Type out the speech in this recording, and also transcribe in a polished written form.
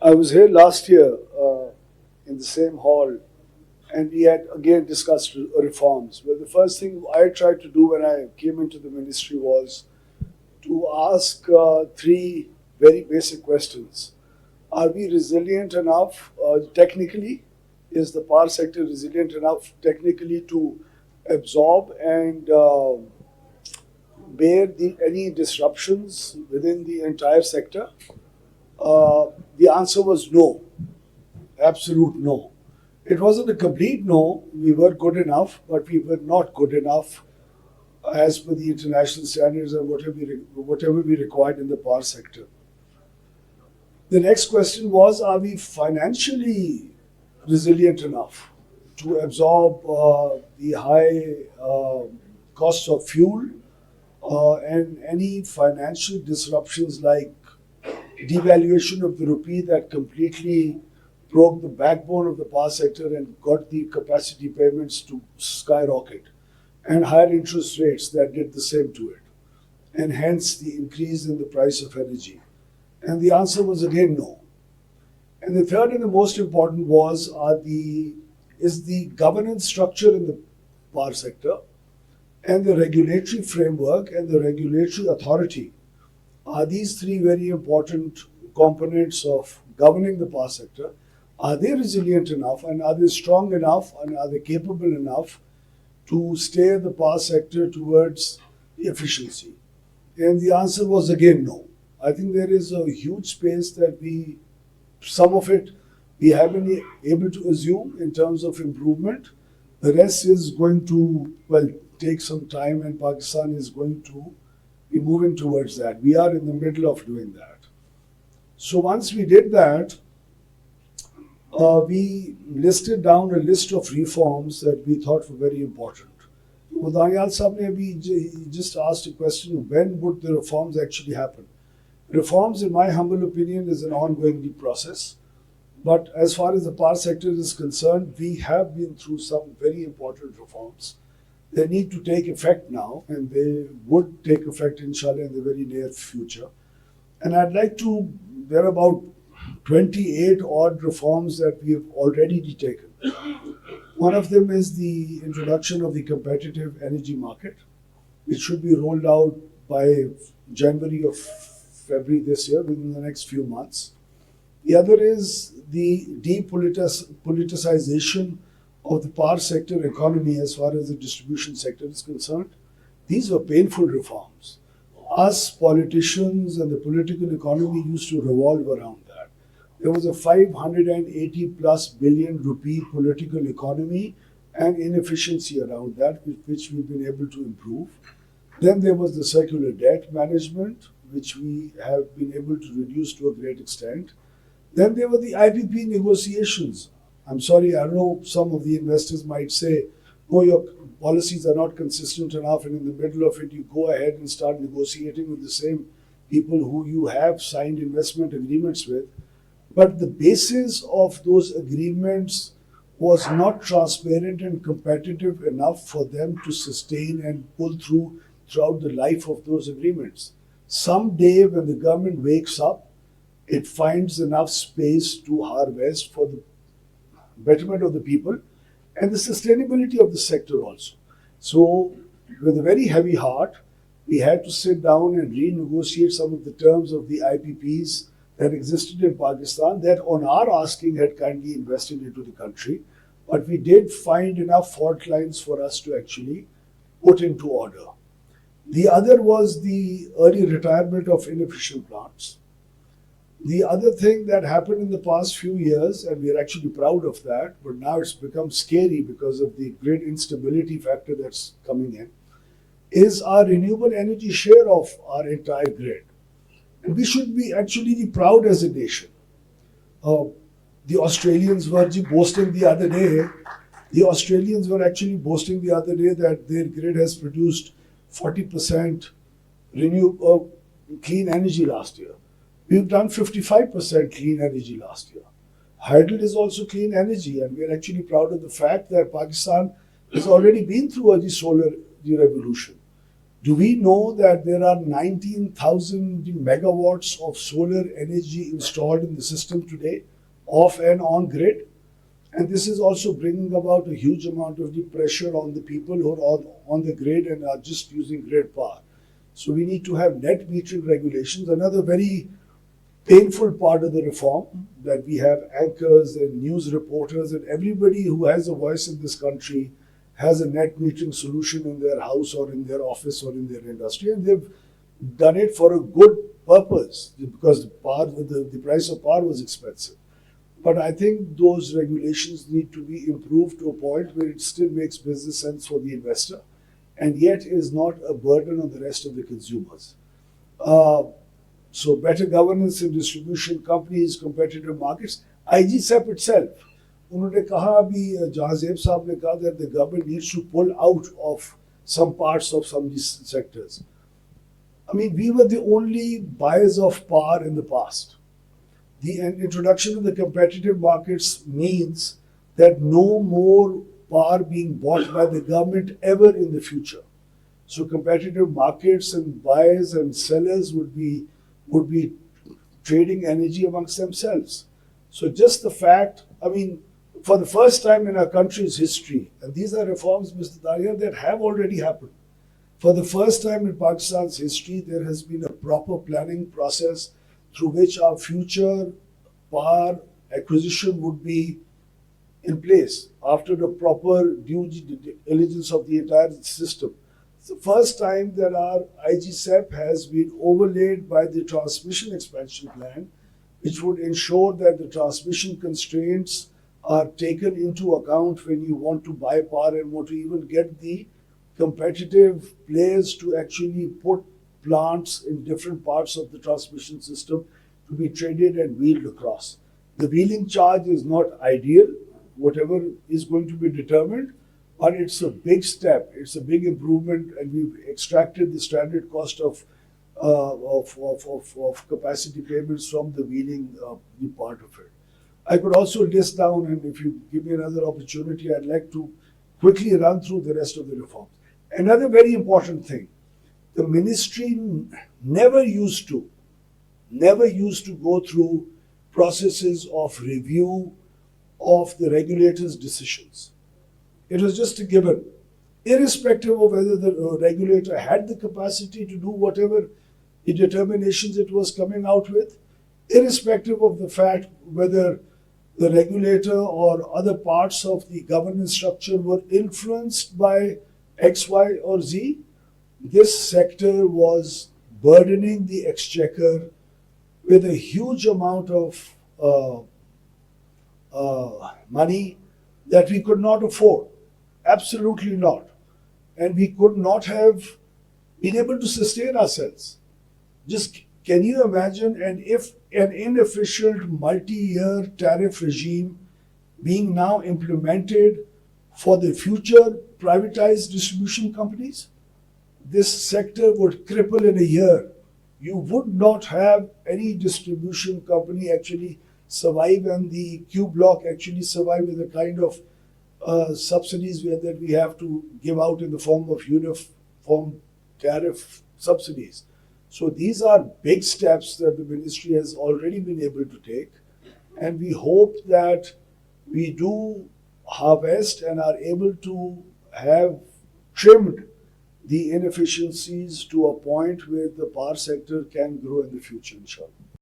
I was here last year in the same hall, and we had again discussed reforms. Well, the first thing I tried to do when I came into the ministry was to ask three very basic questions. Are we resilient enough technically? Is the power sector resilient enough technically to absorb and bear any disruptions within the entire sector? The answer was no, absolute no. It wasn't a complete no. We were good enough, but we were not good enough as per the international standards and whatever we required in the power sector. The next question was, are we financially resilient enough to absorb the high costs of fuel and any financial disruptions like devaluation of the rupee that completely broke the backbone of the power sector and got the capacity payments to skyrocket, and higher interest rates that did the same to it, and hence the increase in the price of energy. And the answer was again no. And the third and the most important was is the governance structure in the power sector and the regulatory framework and the regulatory authority. Are these three very important components of governing the power sector? Are they resilient enough, and are they strong enough, and are they capable enough to steer the power sector towards efficiency? And the answer was again no. I think there is a huge space that some of it we have been able to assume in terms of improvement. The rest is going to, well, take some time, and Pakistan is going to be moving towards that. We are in the middle of doing that. So once we did that, we listed down a list of reforms that we thought were very important. Daniel Saab ne just asked a question, when would the reforms actually happen? Reforms, in my humble opinion, is an ongoing process. But as far as the power sector is concerned, we have been through some very important reforms. They need to take effect now, and they would take effect, inshallah, in the very near future. And there are about 28 odd reforms that we have already taken. One of them is the introduction of the competitive energy market, which should be rolled out by January or February this year, within the next few months. The other is the depoliticization of the power sector economy as far as the distribution sector is concerned. These were painful reforms. Us politicians and the political economy used to revolve around that. There was a 580 plus billion rupee political economy and inefficiency around that, which we've been able to improve. Then there was the circular debt management, which we have been able to reduce to a great extent. Then there were the IPP negotiations. I'm sorry, I know some of the investors might say, oh, your policies are not consistent enough, and in the middle of it, you go ahead and start negotiating with the same people who you have signed investment agreements with. But the basis of those agreements was not transparent and competitive enough for them to sustain and pull throughout the life of those agreements. Someday, when the government wakes up, it finds enough space to harvest for the betterment of the people and the sustainability of the sector also. So, with a very heavy heart, we had to sit down and renegotiate some of the terms of the IPPs that existed in Pakistan that on our asking had kindly invested into the country. But we did find enough fault lines for us to actually put into order. The other was the early retirement of inefficient plants. The other thing that happened in the past few years, and we are actually proud of that, but now it's become scary because of the grid instability factor that's coming in, is our renewable energy share of our entire grid. And we should be actually proud as a nation. The Australians were boasting the other day, that their grid has produced 40% clean energy last year. We've done 55% clean energy last year. Hydel is also clean energy, and we're actually proud of the fact that Pakistan has already been through the solar revolution. Do we know that there are 19,000 megawatts of solar energy installed in the system today, off and on grid? And this is also bringing about a huge amount of the pressure on the people who are on the grid and are just using grid power. So we need to have net metering regulations. Another very painful part of the reform, that we have anchors and news reporters and everybody who has a voice in this country has a net metering solution in their house or in their office or in their industry, and they've done it for a good purpose because the price of power was expensive. But I think those regulations need to be improved to a point where it still makes business sense for the investor and yet is not a burden on the rest of the consumers. So better governance in distribution companies, competitive markets. IGSEP itself, उन्होंने कहा अभी जहाजेब साहब ने कहा that the government needs to pull out of some parts of some of these sectors. I mean, we were the only buyers of power in the past. The introduction of the competitive markets means that no more power being bought by the government ever in the future. So competitive markets and buyers and sellers would be trading energy amongst themselves. So just the fact, I mean, for the first time in our country's history, and these are reforms, Mr. Daria, that have already happened. For the first time in Pakistan's history, there has been a proper planning process through which our future power acquisition would be in place after the proper due diligence of the entire system. It's the first time that our IGSEP has been overlaid by the transmission expansion plan, which would ensure that the transmission constraints are taken into account when you want to buy power and want to even get the competitive players to actually put plants in different parts of the transmission system to be traded and wheeled across. The wheeling charge is not ideal, whatever is going to be determined, but it's a big step, it's a big improvement, and we've extracted the standard cost of capacity payments from the wheeling the part of it. I could also list down, and if you give me another opportunity, I'd like to quickly run through the rest of the reforms. Another very important thing, the ministry never used to go through processes of review of the regulator's decisions. It was just a given, irrespective of whether the regulator had the capacity to do whatever the determinations it was coming out with, irrespective of the fact whether the regulator or other parts of the governance structure were influenced by X, Y, or Z. This sector was burdening the exchequer with a huge amount of money that we could not afford. Absolutely not. And we could not have been able to sustain ourselves. Just can you imagine an inefficient multi-year tariff regime being now implemented for the future privatized distribution companies? This sector would cripple in a year. You would not have any distribution company actually survive, and the Q block actually survive with the kind of subsidies that we have to give out in the form of uniform tariff subsidies. So these are big steps that the ministry has already been able to take, and we hope that we do harvest and are able to have trimmed the inefficiencies to a point where the power sector can grow in the future, inshallah.